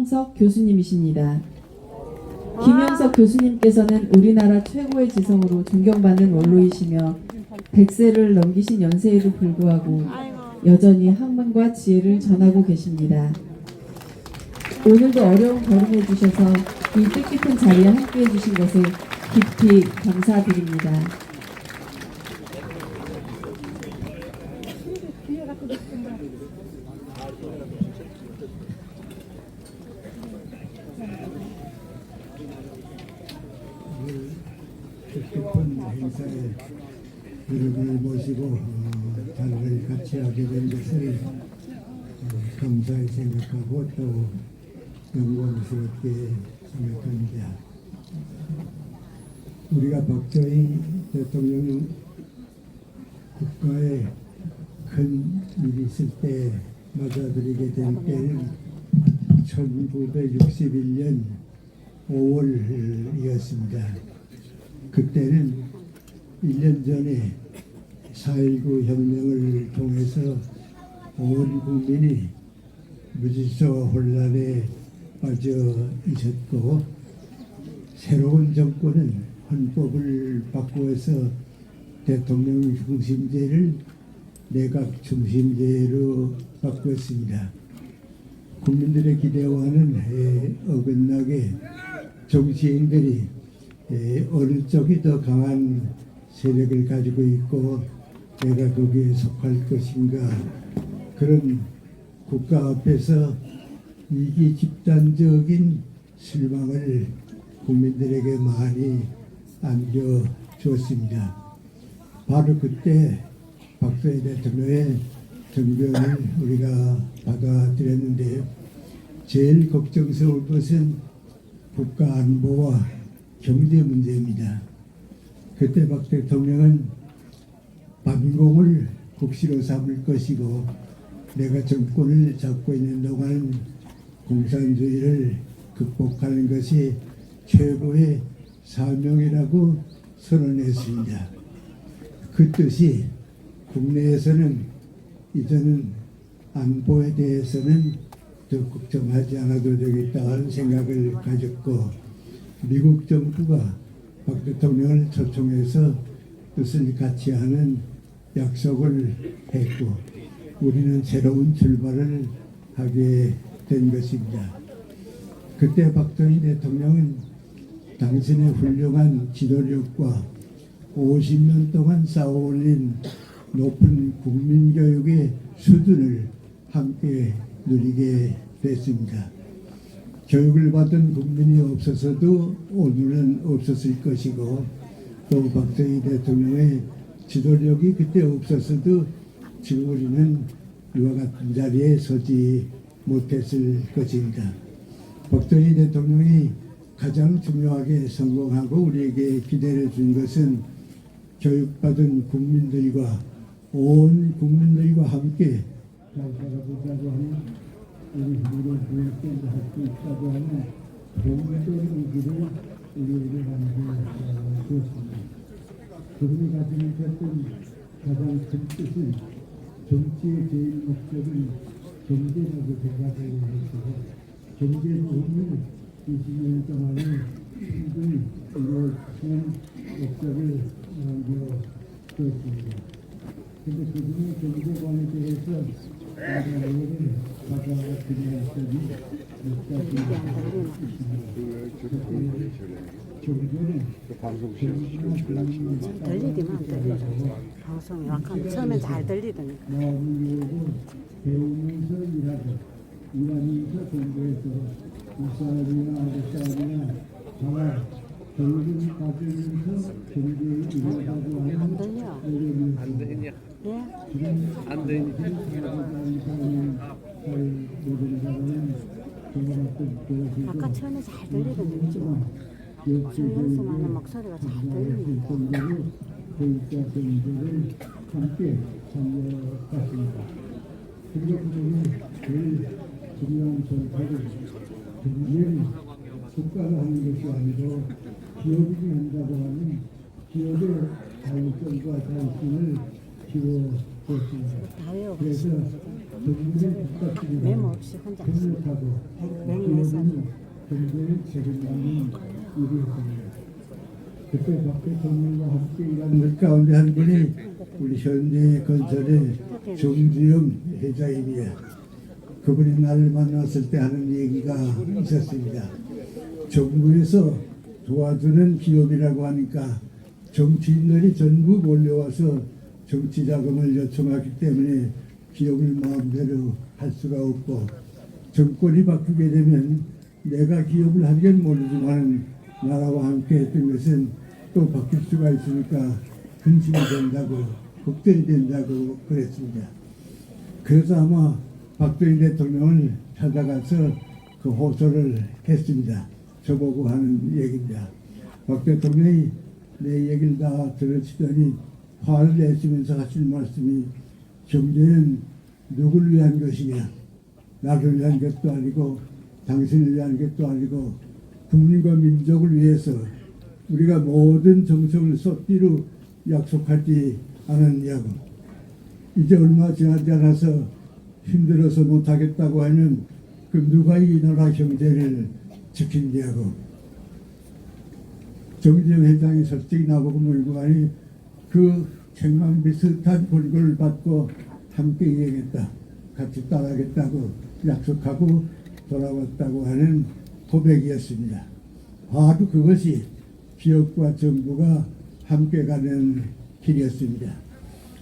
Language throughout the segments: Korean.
김영석 교수님이십니다. 김영석 교수님께서는 우리나라 최고의 지성으로 존경받는 원로이시며 100세를 넘기신 연세에도 불구하고 여전히 학문과 지혜를 전하고 계십니다. 오늘도 어려운 걸음해 주셔서 이 뜻깊은 자리에 함께해 주신 것을 깊이 감사드립니다. 뜻깊은 행사에 여러분을 모시고 자리를 같이 하게 된 것을 감사히 생각하고 또 영광스럽게 생각합니다. 우리가 박정희 대통령 국가에 큰 일이 있을 때 맞아들이게 된 때는 1961년 5월이었습니다. 그때는 1년 전에 4.19 혁명을 통해서 온 국민이 무질서 혼란에 빠져 있었고, 새로운 정권은 헌법을 바꾸어서 대통령 중심제를 내각 중심제로 바꾸었습니다. 국민들의 기대와는 어긋나게 정치인들이 어느 쪽이 더 강한 세력을 가지고 있고 내가 거기에 속할 것인가, 그런 국가 앞에서 이기 집단적인 실망을 국민들에게 많이 안겨주었습니다. 바로 그때 박정희 대통령의 정변을 우리가 받아들였는데요. 제일 걱정스러운 것은 국가 안보와 경제 문제입니다. 그때 박 대통령은 반공을 국시로 삼을 것이고 내가 정권을 잡고 있는 동안 공산주의를 극복하는 것이 최고의 사명이라고 선언했습니다. 그 뜻이 국내에서는 이제는 안보에 대해서는 더 걱정하지 않아도 되겠다는 생각을 가졌고, 미국 정부가 박 대통령을 초청해서 뜻을 같이 하는 약속을 했고 우리는 새로운 출발을 하게 된 것입니다. 그때 박정희 대통령은 당신의 훌륭한 지도력과 50년 동안 쌓아올린 높은 국민교육의 수준을 함께 누리게 됐습니다. 교육을 받은 국민이 없어서도 오늘은 없었을 것이고, 또 박정희 대통령의 지도력이 그때 없었어도 지금 우리는 이와 같은 자리에 서지 못했을 것입니다. 박정희 대통령이 가장 중요하게 성공하고 우리에게 기대를 준 것은 교육받은 국민들과 온 국민들과 함께 잘 살아보자고 하는, 우리 힘으로 무엇든지 할 수 있다고 하는 공적인 길을 우리에게 만들어 주었습니다. 그분이 가지고 있었던 가장 큰 뜻은 정치의 제일 목적은 경제라고 생각을 했고, 경제 부분을 20년 동안에 충분히 이루어지는 목적을 남겨주었습니다. 그런데 그분의 경제관에 대해서 나라를 받아들여야 점이 몇 가지 좀 들리기만 안 들려. 방송이 약간 처음엔 잘 들리더니까. 배우면서 일하고 일하면서 공부해서 우사이나 아랫사이나 다 교육을 받으면서 경제에 일하고 하는 안 들려. 안 되냐? 예? 안 되냐? 아까 처음에 잘 들리던데 지금 조연수만은 목소리가 잘 들리는데. 교육자 분들을 함께 참여했습니다. 그리고 그분이 제일 중요한 선택은 경제는 국가가 하는 것이 아니고 기업이 한다고 하는 기업의 자율성과 자율성을 키워줬습니다. 다 외우고 그래서 있습니다. 정부의 국가적인 메모 없이 혼자 협력하고 메모 기업은 경제를 책임지는 일이었습니다. 그때 박 대통령과 함께 일하는 것 가운데 한 분이 우리 현대 건설의 정주영 회장입니다. 그분이 나를 만났을 때 하는 얘기가 있었습니다. 정부에서 도와주는 기업이라고 하니까 정치인들이 전부 몰려와서 정치 자금을 요청하기 때문에 기업을 마음대로 할 수가 없고, 정권이 바뀌게 되면 내가 기업을 하긴 모르지만 나라와 함께 했던 것은 또 바뀔 수가 있으니까 근심이 된다고, 걱정이 된다고 그랬습니다. 그래서 아마 박정희 대통령을 찾아가서 그 호소를 했습니다. 저보고 하는 얘기입니다. 박 대통령이 내 얘기를 다 들으시더니 화를 내시면서 하신 말씀이, 경제는 누구를 위한 것이냐, 나를 위한 것도 아니고 당신을 위한 것도 아니고 국민과 민족을 위해서 우리가 모든 정성을 쏟기로 약속하지 않았냐고. 이제 얼마 지나지 않아서 힘들어서 못하겠다고 하면 그 누가 이 나라 경제를 지킨냐고. 정주영 회장이 솔직히 나보고 물고 가니 그 책망 비슷한 권고를 받고 함께 일하겠다, 같이 따라하겠다고 약속하고 돌아왔다고 하는 고백이었습니다. 바로 그것이 기업과 정부가 함께 가는 길이었습니다.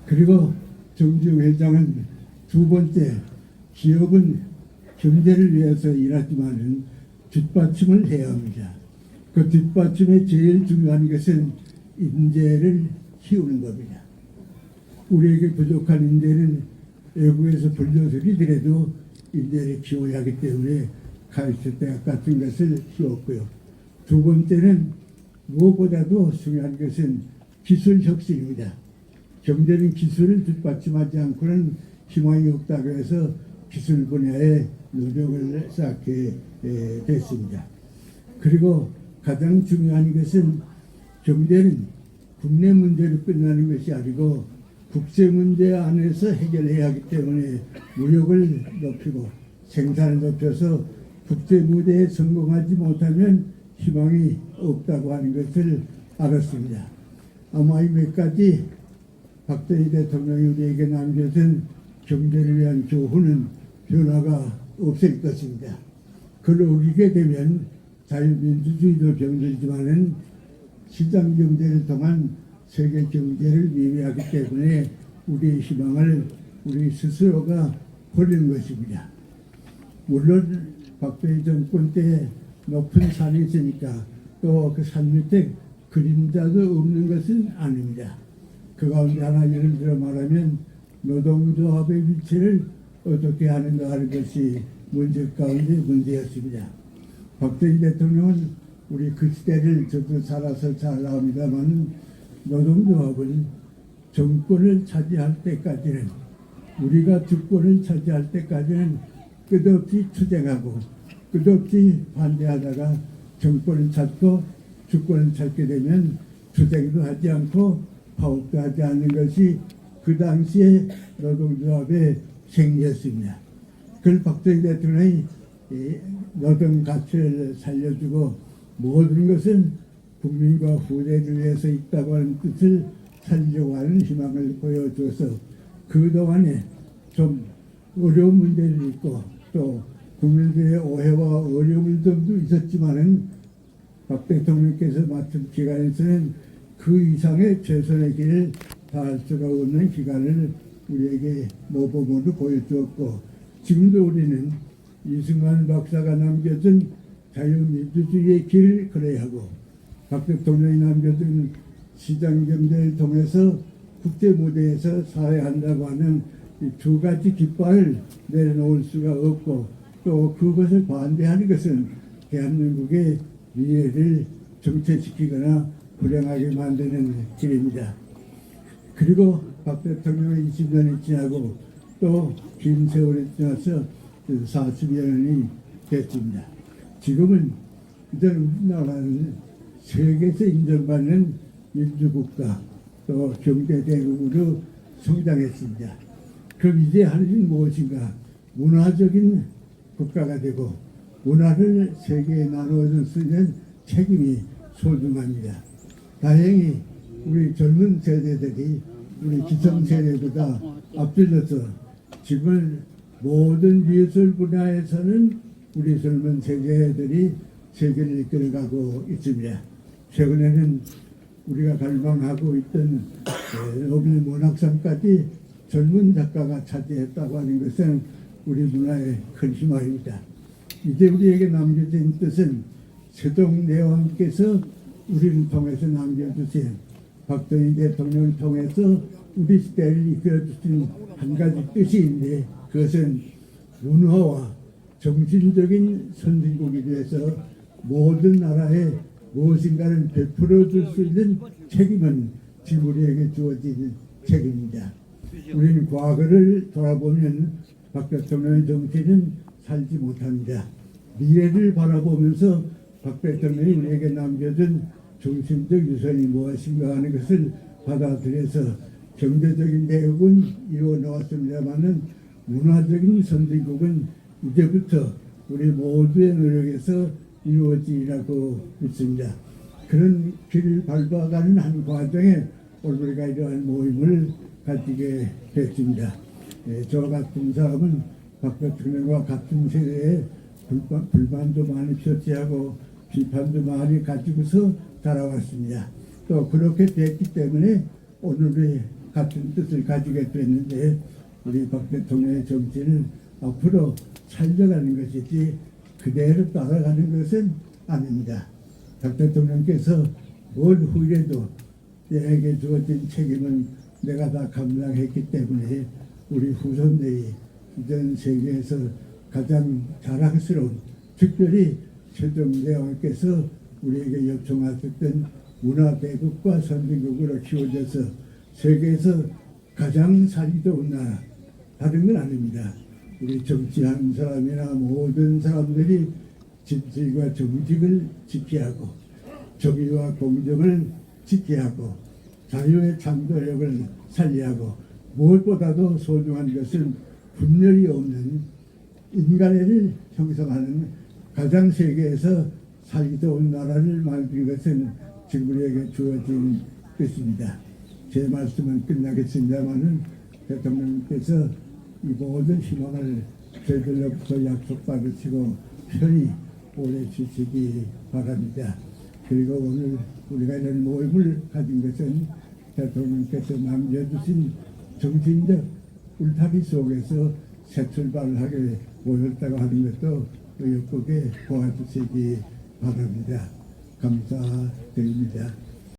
그리고 정주영 회장은 두 번째, 기업은 경제를 위해서 일하지만 뒷받침을 해야 합니다. 그 뒷받침에 제일 중요한 것은 인재를 키우는 겁니다. 우리에게 부족한 인재는 외국에서 불려들이더라도 인재를 키워야 하기 때문에 가르칠 대학 같은 것을 키웠고요. 두 번째는 무엇보다도 중요한 것은 기술 혁신입니다. 경제는 기술을 뒷받침하지 않고는 희망이 없다고 해서 기술 분야에 노력을 쌓게 됐습니다. 그리고 가장 중요한 것은 경제는 국내 문제로 끝나는 것이 아니고 국제 문제 안에서 해결해야 하기 때문에 무역을 높이고 생산을 높여서 국제 무대에 성공하지 못하면 희망이 없다고 하는 것을 알았습니다. 아마 이 몇 가지 박정희 대통령이 우리에게 남겨준 경제를 위한 교훈은 변화가 없을 것입니다. 그걸 어기게 되면 자유민주주의도 병들지만은 시장 경제를 통한 세계 경제를 미미하기 때문에 우리의 희망을 우리 스스로가 버리는 것입니다. 물론 박정희 정권 때 높은 산이 있으니까 또 그 산 밑에 그림자도 없는 것은 아닙니다. 그 가운데 하나 예를 들어 말하면 노동조합의 위치를 어떻게 하는가 하는 것이 문제 가운데 문제였습니다. 박정희 대통령은 우리 그 시대를 저도 살아서 잘 압니다만 노동조합은 정권을 차지할 때까지는, 우리가 주권을 차지할 때까지는 끝없이 투쟁하고 끝없이 반대하다가 정권을 찾고 주권을 찾게 되면 투쟁도 하지 않고 파업도 하지 않는 것이 그 당시에 노동조합의 생리였습니다. 그걸 박정희 대통령이 노동 가치를 살려주고 모든 것은 국민과 후대를 위해서 있다고 하는 뜻을 살리려고 하는 희망을 보여줘서 그동안에 좀 어려운 문제도 있고 또 국민들의 오해와 어려움도 있었지만은 박 대통령께서 맡은 기간에서는 그 이상의 최선의 길을 다할 수가 없는 기간을 우리에게 모범으로 보여주었고, 지금도 우리는 이승만 박사가 남겨준 자유민주주의의 길을 걸어야 하고 박 대통령이 남겨준 시장경제를 통해서 국제 무대에서 살아야 한다고 하는 이 두 가지 깃발을 내려놓을 수가 없고, 또 그것을 반대하는 것은 대한민국의 미래를 정체시키거나 불행하게 만드는 길입니다. 그리고 박 대통령의 20년이 지나고 또 긴 세월이 지나서 40여 년이 됐습니다. 지금은 이제는 우리나라는 세계에서 인정받는 민주국가 또 경제대국으로 성장했습니다. 그럼 이제 할 일은 무엇인가? 문화적인 국가가 되고 문화를 세계에 나누어줄 수 있는 책임이 소중합니다. 다행히 우리 젊은 세대들이 우리 기성세대보다 앞질러서 지금 모든 미술 분야에서는 우리 젊은 세대들이 세계를 이끌어가고 있습니다. 최근에는 우리가 갈망하고 있던 노벨 문학상까지 젊은 작가가 차지했다고 하는 것은 우리 문화의 큰 희망입니다. 이제 우리에게 남겨진 뜻은 세종대왕께서 우리를 통해서 남겨주신 박정희 대통령을 통해서 우리 시대를 이끌어주신 한 가지 뜻인데 그것은 문화와 정신적인 선진국이 돼서 모든 나라에 무엇인가를 베풀어 줄 수 있는 책임은 지금 우리에게 주어진 책임입니다. 우리는 과거를 돌아보면 박 대통령의 정치는 살지 못합니다. 미래를 바라보면서 박 대통령이 우리에게 남겨준 중심적 유산이 무엇인가 하는 것을 받아들여서 경제적인 대국은 이루어 나왔습니다만은 문화적인 선진국은 이제부터 우리 모두의 노력에서 이루어지라고 믿습니다. 그런 길을 밟아가는 한 과정에 오늘 우리가 이러한 모임을 가지게 됐습니다. 저 같은 사람은 박 대통령과 같은 세대에 불만도 많이 표치하고 비판도 많이 가지고서 살아왔습니다. 또 그렇게 됐기 때문에 오늘의 같은 뜻을 가지게 됐는데 우리 박 대통령의 정치는 앞으로 살려가는 것이지 그대로 따라가는 것은 아닙니다. 박 대통령께서 뭘 후일해도 내게 주어진 책임은 내가 다 감당했기 때문에 우리 후손들이 전 세계에서 가장 자랑스러운 특별히 세종대왕께서 우리에게 요청하셨던 문화대국과 선진국으로 키워져서 세계에서 가장 살기 좋은 나라 다른 건 아닙니다. 우리 정치하는 사람이나 모든 사람들이 진실과 정직을 지켜야 하고 정의와 공정을 지켜야 하고 자유의 창조력을 살려야 하고 무엇보다도 소중한 것은 분열이 없는 인간애를 형성하는 가장 세계에서 살기 좋은 나라를 만드는 것은 지금 우리에게 주어진 뜻입니다. 제 말씀은 끝나겠습니다만은 대통령께서 이 모든 희망을 저희들로부터 약속받으시고 편히 오래 주시기 바랍니다. 그리고 오늘 우리가 이런 모임을 가진 것은 대통령께서 남겨주신 정신적 울타리 속에서 새 출발을 하게 모였다고 하는 것도 의욕하게 도와주시기 바랍니다. 감사드립니다.